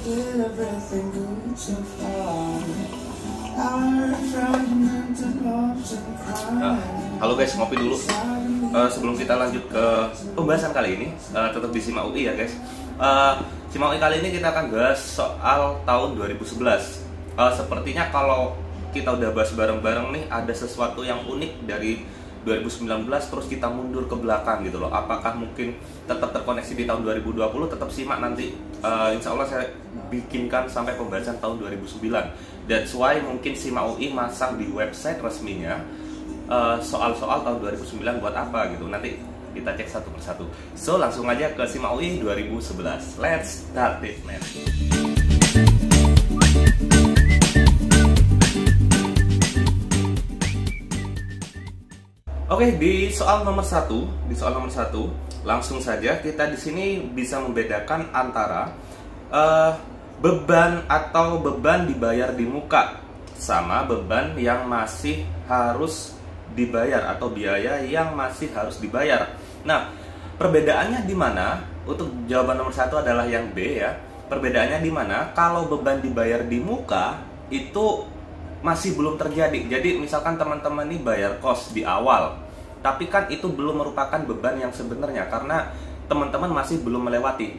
did everything good so far. Our fragmented loves and cries. Halo guys, ngopi dulu. Sebelum kita lanjut ke pembahasan kali ini, tetap di Simak UI ya guys. Simak UI kali ini kita akan bahas soal tahun 2011. Sepertinya kalau kita udah bahas bareng-bareng nih, ada sesuatu yang unik dari 2019 terus kita mundur ke belakang gitu loh. Apakah mungkin tetap terkoneksi di tahun 2020? Tetap simak nanti. Insya Allah saya bikinkan sampai pembahasan tahun 2009. That's why mungkin Simak UI masang di website resminya soal-soal tahun 2009 buat apa gitu. Nanti kita cek satu persatu. So langsung aja ke Simak UI 2011. Let's start it, man. Oke, di soal nomor 1, langsung saja kita di sini bisa membedakan antara beban atau beban dibayar di muka sama beban yang masih harus dibayar atau biaya yang masih harus dibayar. Nah, perbedaannya di mana? Untuk jawaban nomor 1 adalah yang B ya. Perbedaannya di mana? Kalau beban dibayar di muka itu masih belum terjadi. Jadi misalkan teman-teman nih bayar kos di awal, tapi kan itu belum merupakan beban yang sebenarnya karena teman-teman masih belum melewati.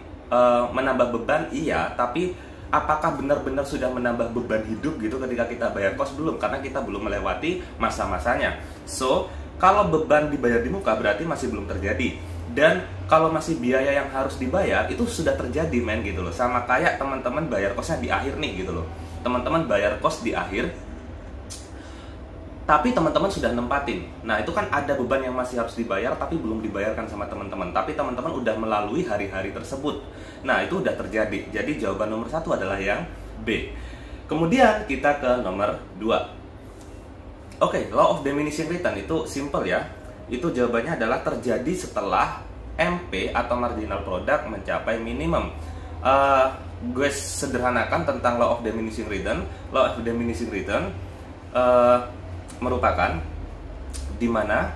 Menambah beban iya, tapi apakah benar-benar sudah menambah beban hidup gitu ketika kita bayar kos? Belum, karena kita belum melewati masa-masanya. So, kalau beban dibayar di muka berarti masih belum terjadi. Dan kalau masih biaya yang harus dibayar itu sudah terjadi, men, gitu loh. Sama kayak teman-teman bayar kosnya di akhir nih gitu loh. Teman-teman bayar kos di akhir, tapi teman-teman sudah nempatin. Nah, itu kan ada beban yang masih harus dibayar tapi belum dibayarkan sama teman-teman. Tapi teman-teman udah melalui hari-hari tersebut. Nah, itu udah terjadi. Jadi jawaban nomor 1 adalah yang B. Kemudian kita ke nomor 2. Oke, law of diminishing return itu simple ya. Itu jawabannya adalah terjadi setelah MP atau marginal product mencapai minimum. Gue sederhanakan tentang law of diminishing return. Law of diminishing return merupakan di mana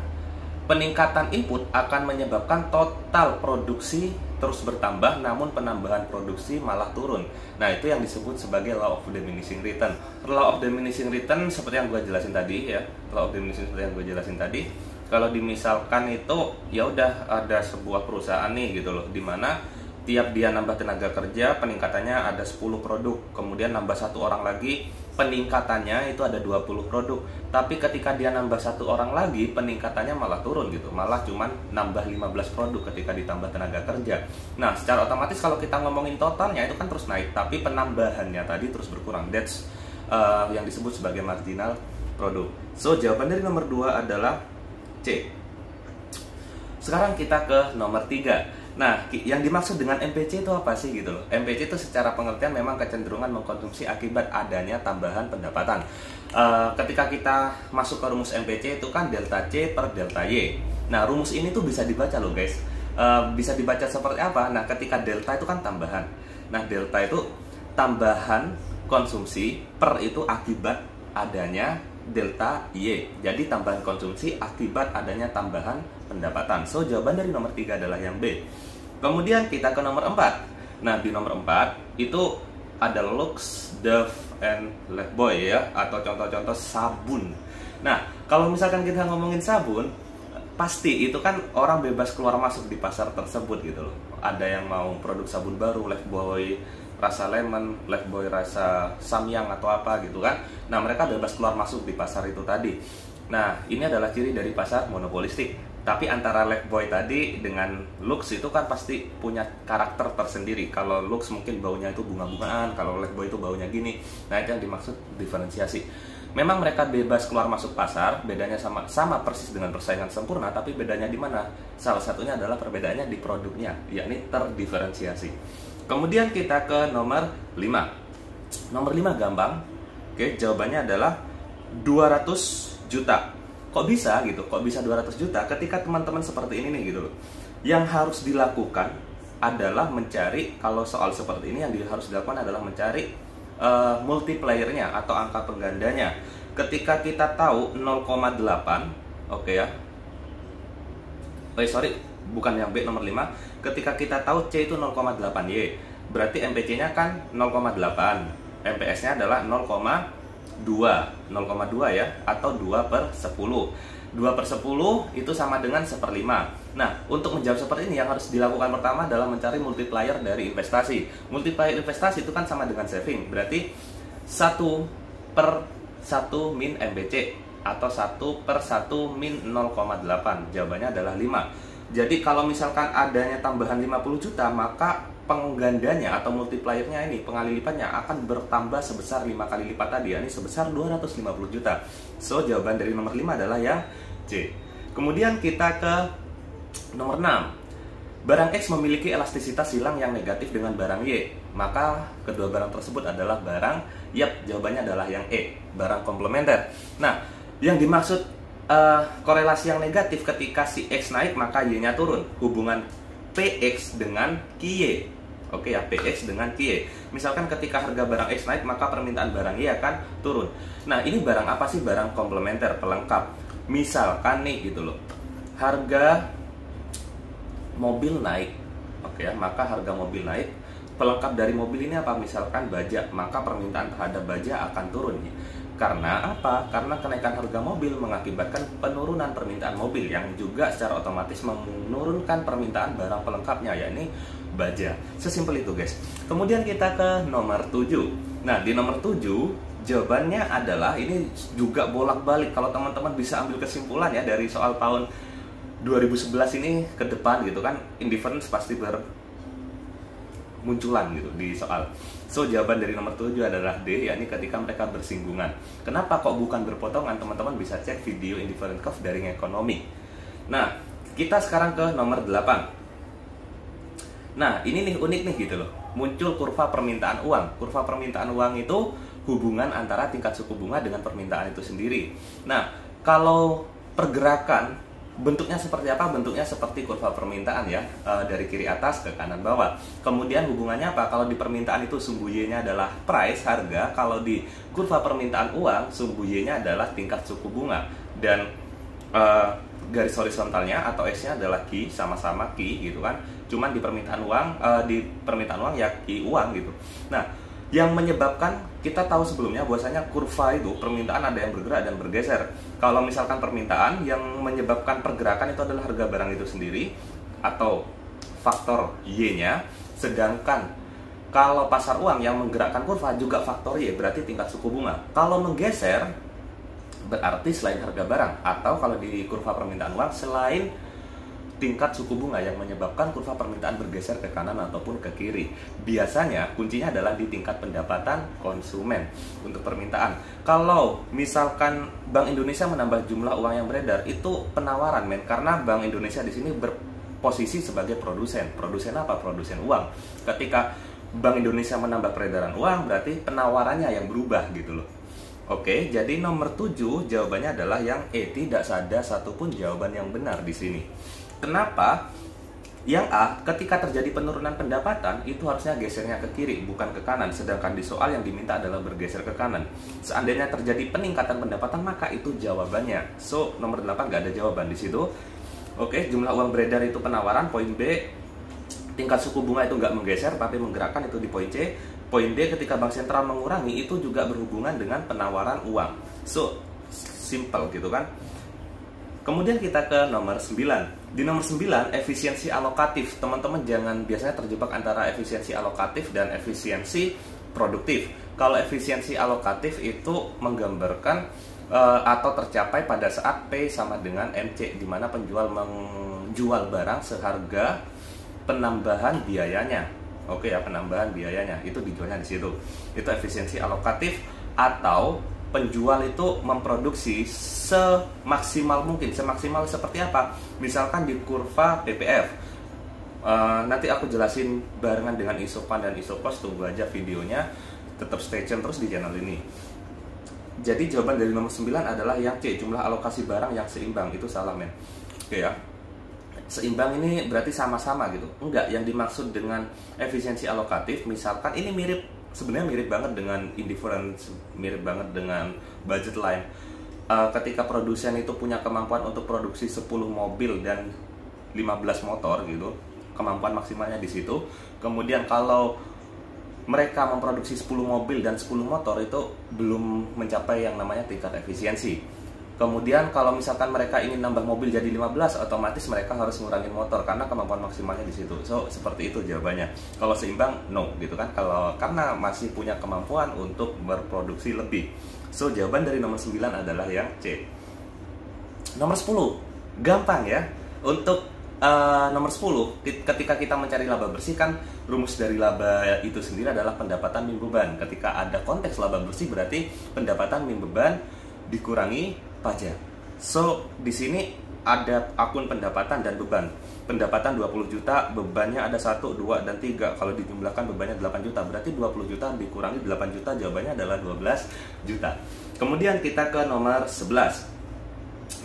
peningkatan input akan menyebabkan total produksi terus bertambah, namun penambahan produksi malah turun. Nah, itu yang disebut sebagai law of diminishing return. Law of diminishing return seperti yang gue jelasin tadi ya. Law of diminishing seperti yang gue jelasin tadi. Kalau dimisalkan itu ya udah ada sebuah perusahaan nih gitu loh, dimana tiap dia nambah tenaga kerja peningkatannya ada 10 produk, kemudian nambah 1 orang lagi peningkatannya itu ada 20 produk. Tapi ketika dia nambah 1 orang lagi peningkatannya malah turun gitu, malah cuman nambah 15 produk ketika ditambah tenaga kerja. Nah, secara otomatis kalau kita ngomongin totalnya itu kan terus naik, tapi penambahannya tadi terus berkurang. That's yang disebut sebagai marginal product. So jawaban dari nomor 2 adalah C. Sekarang kita ke nomor 3. Nah, yang dimaksud dengan MPC itu apa sih gitu loh? MPC itu secara pengertian memang kecenderungan mengkonsumsi akibat adanya tambahan pendapatan. Ketika kita masuk ke rumus MPC itu kan delta C per delta Y. Nah, rumus ini tuh bisa dibaca loh guys. Bisa dibaca seperti apa? Nah, ketika delta itu kan tambahan. Nah, delta itu tambahan konsumsi per itu akibat adanya delta Y. Jadi tambahan konsumsi akibat adanya tambahan pendapatan. So jawaban dari nomor 3 adalah yang B. Kemudian kita ke nomor 4. Nah, di nomor 4 itu ada Lux, Dove, and Lifebuoy ya, atau contoh-contoh sabun. Nah, kalau misalkan kita ngomongin sabun, pasti itu kan orang bebas keluar masuk di pasar tersebut gitu loh. Ada yang mau produk sabun baru, Lifebuoy rasa lemon, Lifebuoy rasa samyang atau apa gitu kan. Nah, mereka bebas keluar masuk di pasar itu tadi. Nah, ini adalah ciri dari pasar monopolistik. Tapi antara Lifebuoy tadi dengan Lux itu kan pasti punya karakter tersendiri. Kalau Lux mungkin baunya itu bunga-bungaan, kalau Lifebuoy itu baunya gini. Nah, itu yang dimaksud diferensiasi. Memang mereka bebas keluar masuk pasar, bedanya sama persis dengan persaingan sempurna, tapi bedanya di mana? Salah satunya adalah perbedaannya di produknya, yakni terdiferensiasi. Kemudian kita ke nomor 5. Nomor 5 gampang. Oke, jawabannya adalah 200 juta. Kok bisa gitu? Kok bisa 200 juta? Ketika teman-teman seperti ini nih gitu loh. Yang harus dilakukan adalah mencari, kalau soal seperti ini yang harus dilakukan adalah mencari multipliernya atau angka penggandanya. Ketika kita tahu 0,8, oke ya. Sorry, bukan yang B nomor 5. Ketika kita tahu C itu 0,8Y. berarti MPC-nya kan 0,8, MPS-nya adalah 0,2 ya, atau 2/10. 2/10 itu sama dengan 1/5. Nah, untuk menjawab seperti ini yang harus dilakukan pertama adalah mencari multiplier dari investasi. Multiplier investasi itu kan sama dengan saving, berarti 1/1 min MPC atau 1/1 min 0,8. Jawabannya adalah 5. Jadi kalau misalkan adanya tambahan 50 juta, maka penggandanya atau multipliernya ini, pengali lipatnya akan bertambah sebesar 5 kali lipat tadi, ini sebesar 250 juta. So, jawaban dari nomor 5 adalah yang C. Kemudian kita ke nomor 6. Barang X memiliki elastisitas silang yang negatif dengan barang Y, maka kedua barang tersebut adalah barang, jawabannya adalah yang E, barang komplementer. Nah, yang dimaksud korelasi yang negatif ketika si X naik maka Y-nya turun, hubungan PX dengan QY. Oke ya, PX dengan QY. Misalkan ketika harga barang X naik maka permintaan barang Y akan turun. Nah, ini barang apa sih? Barang komplementer, pelengkap. Misalkan nih gitu loh, harga mobil naik, oke ya, maka harga mobil naik, pelengkap dari mobil ini apa? Misalkan baja, maka permintaan terhadap baja akan turun. Karena apa? Karena kenaikan harga mobil mengakibatkan penurunan permintaan mobil yang juga secara otomatis menurunkan permintaan barang pelengkapnya, yakni baja. Sesimpel itu, guys. Kemudian kita ke nomor 7. Nah, di nomor 7 jawabannya adalah, ini juga bolak-balik kalau teman-teman bisa ambil kesimpulan ya dari soal tahun 2011 ini ke depan gitu kan, indifference pasti bermunculan gitu di soal. So, jawaban dari nomor 7 adalah D, yakni ketika mereka bersinggungan. Kenapa kok bukan berpotongan? Teman-teman bisa cek video indifferent curve dari ekonomi. Nah, kita sekarang ke nomor 8. Nah, ini nih unik nih gitu loh. Muncul kurva permintaan uang. Kurva permintaan uang itu hubungan antara tingkat suku bunga dengan permintaan itu sendiri. Nah, kalau pergerakan bentuknya seperti apa? Bentuknya seperti kurva permintaan ya, dari kiri atas ke kanan bawah. Kemudian hubungannya apa? Kalau di permintaan itu sumbu Y-nya adalah price, harga. Kalau di kurva permintaan uang, sumbu Y-nya adalah tingkat suku bunga. Dan garis horizontalnya atau X-nya adalah Q, sama-sama Q gitu kan. Cuman di permintaan uang, ya Q uang gitu. Nah, yang menyebabkan, kita tahu sebelumnya bahwasanya kurva itu permintaan ada yang bergerak dan bergeser. Kalau misalkan permintaan, yang menyebabkan pergerakan itu adalah harga barang itu sendiri atau faktor Y-nya, sedangkan kalau pasar uang yang menggerakkan kurva juga faktor Y, berarti tingkat suku bunga. Kalau menggeser berarti selain harga barang, atau kalau di kurva permintaan uang selain tingkat suku bunga yang menyebabkan kurva permintaan bergeser ke kanan ataupun ke kiri. Biasanya kuncinya adalah di tingkat pendapatan konsumen untuk permintaan. Kalau misalkan Bank Indonesia menambah jumlah uang yang beredar, itu penawaran, men, karena Bank Indonesia di sini berposisi sebagai produsen. Produsen apa? Produsen uang. Ketika Bank Indonesia menambah peredaran uang, berarti penawarannya yang berubah gitu loh. Oke, jadi nomor 7 jawabannya adalah yang E. Tidak ada satupun jawaban yang benar di sini. Kenapa? Yang A, ketika terjadi penurunan pendapatan, itu harusnya gesernya ke kiri, bukan ke kanan. Sedangkan di soal yang diminta adalah bergeser ke kanan. Seandainya terjadi peningkatan pendapatan, maka itu jawabannya. So, nomor 8 nggak ada jawaban di situ. Oke, jumlah uang beredar itu penawaran. Poin B, tingkat suku bunga itu nggak menggeser, tapi menggerakkan, itu di poin C. Poin D, ketika bank sentral mengurangi, itu juga berhubungan dengan penawaran uang. So, simple gitu kan. Kemudian kita ke nomor 9. Di nomor 9, efisiensi alokatif. Teman-teman jangan biasanya terjebak antara efisiensi alokatif dan efisiensi produktif. Kalau efisiensi alokatif itu menggambarkan atau tercapai pada saat P sama dengan MC, di mana penjual menjual barang seharga penambahan biayanya. Oke ya, penambahan biayanya itu dijualnya di situ. Itu efisiensi alokatif. Atau penjual itu memproduksi semaksimal mungkin. Semaksimal seperti apa? Misalkan di kurva PPF. Nanti aku jelasin barengan dengan isopan dan isopos, tunggu aja videonya. Tetap stay tune terus di channel ini. Jadi jawaban dari nomor 9 adalah yang C, jumlah alokasi barang yang seimbang. Itu salah, men. Oke ya. Seimbang ini berarti sama-sama gitu. Enggak, yang dimaksud dengan efisiensi alokatif, misalkan ini sebenarnya mirip banget dengan indifference, mirip banget dengan budget line. Ketika produsen itu punya kemampuan untuk produksi 10 mobil dan 15 motor gitu, kemampuan maksimalnya di situ. Kemudian kalau mereka memproduksi 10 mobil dan 10 motor itu belum mencapai yang namanya tingkat efisiensi. Kemudian kalau misalkan mereka ingin nambah mobil jadi 15, otomatis mereka harus ngurangin motor karena kemampuan maksimalnya di situ. So, seperti itu jawabannya. Kalau seimbang, no gitu kan. Kalau karena masih punya kemampuan untuk berproduksi lebih. So, jawaban dari nomor 9 adalah yang C. Nomor 10, gampang ya. Untuk nomor 10, ketika kita mencari laba bersih kan rumus dari laba itu sendiri adalah pendapatan min beban. Ketika ada konteks laba bersih berarti pendapatan min beban dikurangi pajak. So, di sini ada akun pendapatan dan beban. Pendapatan 20 juta, bebannya ada 1, 2, dan 3. Kalau dijumlahkan bebannya 8 juta, berarti 20 juta dikurangi 8 juta, jawabannya adalah 12 juta. Kemudian kita ke nomor 11.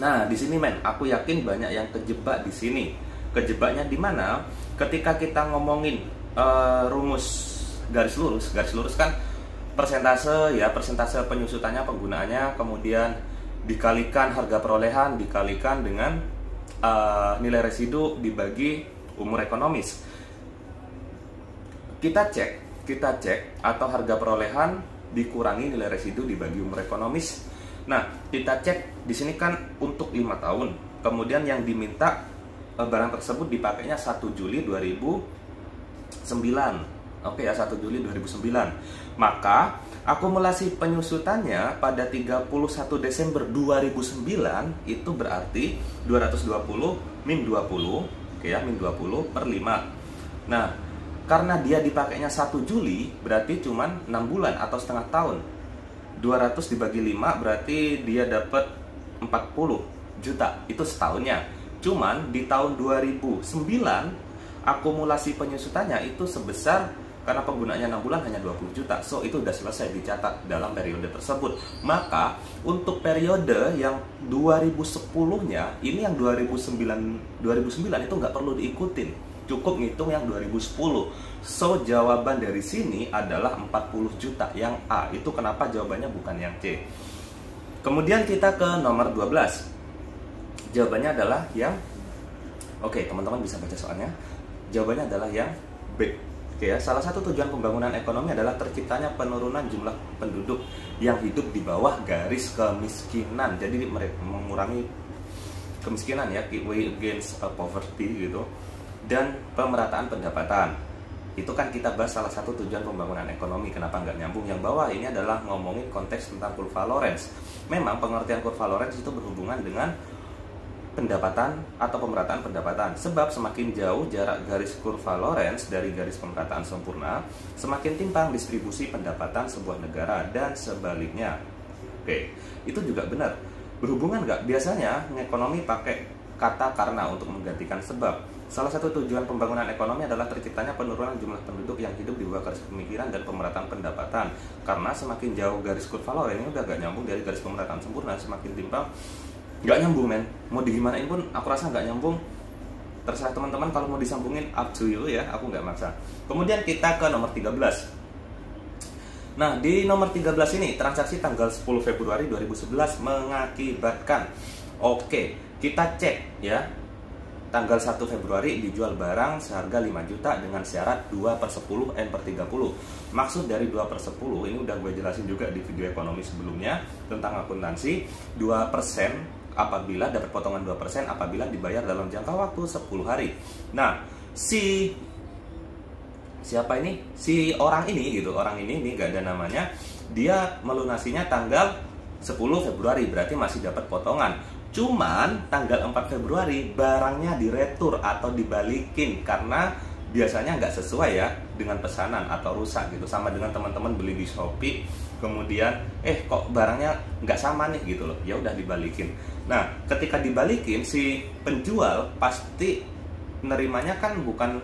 Nah, di sini aku yakin banyak yang kejebak di sini. Kejebaknya di mana? Ketika kita ngomongin rumus garis lurus kan persentase penyusutannya, penggunaannya, kemudian dikalikan harga perolehan, dikalikan dengan nilai residu dibagi umur ekonomis. Kita cek atau harga perolehan dikurangi nilai residu dibagi umur ekonomis. Nah, kita cek di sini kan untuk 5 tahun. Kemudian yang diminta barang tersebut dipakainya 1 Juli 2009. Oke ya, 1 Juli 2009. Maka akumulasi penyusutannya pada 31 Desember 2009 itu berarti 220 min 20, oke ya, min 20 per 5. Nah, karena dia dipakainya 1 Juli berarti cuman 6 bulan atau setengah tahun. 200 dibagi 5 berarti dia dapat 40 juta, itu setahunnya. Cuman di tahun 2009 akumulasi penyusutannya itu sebesar, karena penggunaannya 6 bulan hanya 20 juta. So, itu udah selesai dicatat dalam periode tersebut. Maka, untuk periode yang 2010-nya, ini yang 2009 itu nggak perlu diikutin. Cukup ngitung yang 2010. So, jawaban dari sini adalah 40 juta, yang A. Itu kenapa jawabannya bukan yang C. Kemudian kita ke nomor 12. Jawabannya adalah yang... Oke, teman-teman bisa baca soalnya. Jawabannya adalah yang B. Oke ya, salah satu tujuan pembangunan ekonomi adalah terciptanya penurunan jumlah penduduk yang hidup di bawah garis kemiskinan. Jadi mereka mengurangi kemiskinan ya, way against poverty gitu. Dan pemerataan pendapatan. Itu kan kita bahas salah satu tujuan pembangunan ekonomi. Kenapa nggak nyambung? Yang bawah ini adalah ngomongin konteks tentang kurva Lorenz. Memang pengertian kurva Lorenz itu berhubungan dengan pendapatan atau pemerataan pendapatan. Sebab semakin jauh jarak garis kurva Lorenz dari garis pemerataan sempurna, semakin timpang distribusi pendapatan sebuah negara dan sebaliknya. Oke, itu juga benar. Berhubungan nggak? Biasanya ekonomi pakai kata karena untuk menggantikan sebab. Salah satu tujuan pembangunan ekonomi adalah terciptanya penurunan jumlah penduduk yang hidup di bawah garis pemikiran dan pemerataan pendapatan. Karena semakin jauh garis kurva Lorenz ini udah gak nyambung dari garis pemerataan sempurna, semakin timpang. Gak nyambung men, mau digimanain pun aku rasa gak nyambung. Terserah teman-teman kalau mau disambungin, up to you ya, aku gak maksa. Kemudian kita ke nomor 13. Nah, di nomor 13 ini transaksi tanggal 10 Februari 2011 mengakibatkan, oke, kita cek ya, tanggal 1 Februari dijual barang seharga 5 juta dengan syarat 2/10 N/30. Maksud dari 2/10 ini udah gue jelasin juga di video ekonomi sebelumnya tentang akuntansi. 2% apabila dapat potongan 2% apabila dibayar dalam jangka waktu 10 hari. Nah, siapa ini? Si orang ini gitu, orang ini gak ada namanya. Dia melunasinya tanggal 10 Februari, berarti masih dapat potongan. Cuman tanggal 4 Februari barangnya diretur atau dibalikin karena biasanya nggak sesuai ya dengan pesanan atau rusak gitu. Sama dengan teman-teman beli di Shopee, kemudian kok barangnya nggak sama nih gitu loh, ya udah dibalikin. Nah, ketika dibalikin si penjual pasti nerimanya kan bukan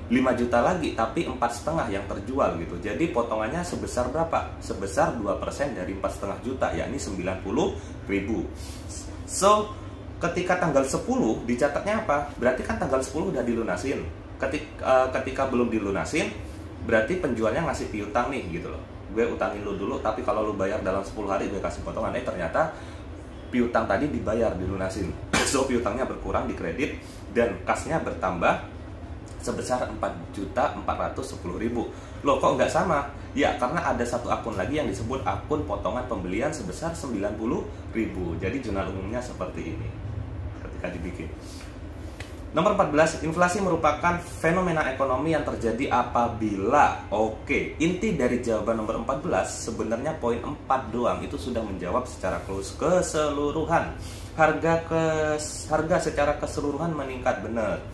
5 juta lagi tapi 4,5 yang terjual gitu. Jadi potongannya sebesar berapa? Sebesar 2% dari 4,5 juta, yakni 90.000. So, ketika tanggal 10 dicatatnya apa? Berarti kan tanggal 10 udah dilunasin. Ketika belum dilunasin, berarti penjualnya ngasih piutang nih gitu loh. Gue utangin lu dulu, tapi kalau lu bayar dalam 10 hari gue kasih potongan. Ternyata piutang tadi dibayar, dilunasin. So, piutangnya berkurang di kredit dan kasnya bertambah sebesar 4.410.000. Loh, kok nggak sama? Ya, karena ada satu akun lagi yang disebut akun potongan pembelian sebesar 90.000. Jadi jurnal umumnya seperti ini ketika dibikin. Nomor 14, inflasi merupakan fenomena ekonomi yang terjadi apabila, inti dari jawaban nomor 14 sebenarnya poin 4 doang itu sudah menjawab secara keseluruhan. Harga secara keseluruhan meningkat, benar.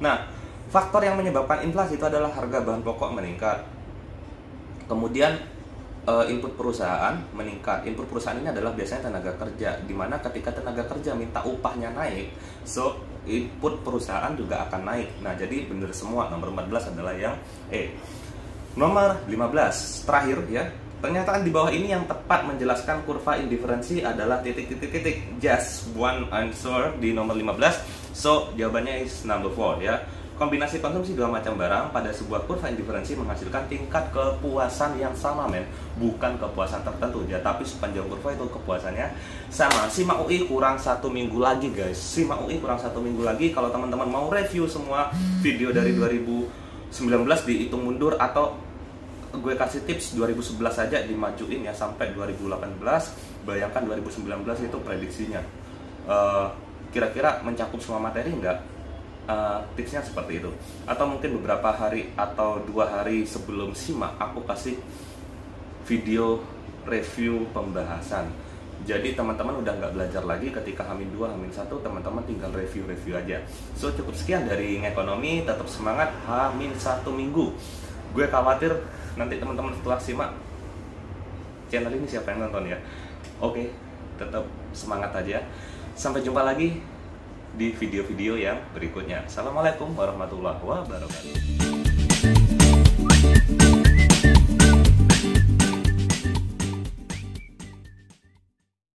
Nah, faktor yang menyebabkan inflasi itu adalah harga bahan pokok meningkat. Kemudian input perusahaan meningkat. Input perusahaan ini adalah biasanya tenaga kerja, dimana ketika tenaga kerja minta upahnya naik, so input perusahaan juga akan naik. Nah, jadi benar semua. Nomor 14 adalah yang E. Nomor 15 terakhir ya. Pernyataan di bawah ini yang tepat menjelaskan kurva indiferensi adalah titik-titik-titik. Just one answer di nomor 15. So, jawabannya is number 4 ya. Kombinasi konsumsi dua macam barang pada sebuah kurva indiferensi menghasilkan tingkat kepuasan yang sama, men. Bukan kepuasan tertentu ya, tapi sepanjang kurva itu kepuasannya sama. Simak UI kurang 1 minggu lagi, guys. Simak UI kurang 1 minggu lagi. Kalau teman-teman mau review semua video dari 2019 dihitung mundur, atau gue kasih tips 2011 saja dimajuin ya sampai 2018. Bayangkan 2019 itu prediksinya. Kira-kira mencakup semua materi enggak? Tipsnya seperti itu. Atau mungkin beberapa hari atau 2 hari sebelum simak aku kasih video review pembahasan. Jadi teman-teman udah nggak belajar lagi ketika H-2, H-1, teman-teman tinggal review aja. So, cukup sekian dari Ekonomi. Tetap semangat H-1 minggu. Gue khawatir nanti teman-teman setelah simak channel ini siapa yang nonton ya. Oke, tetap semangat aja. Sampai jumpa lagi di video-video yang berikutnya. Assalamualaikum warahmatullahi wabarakatuh.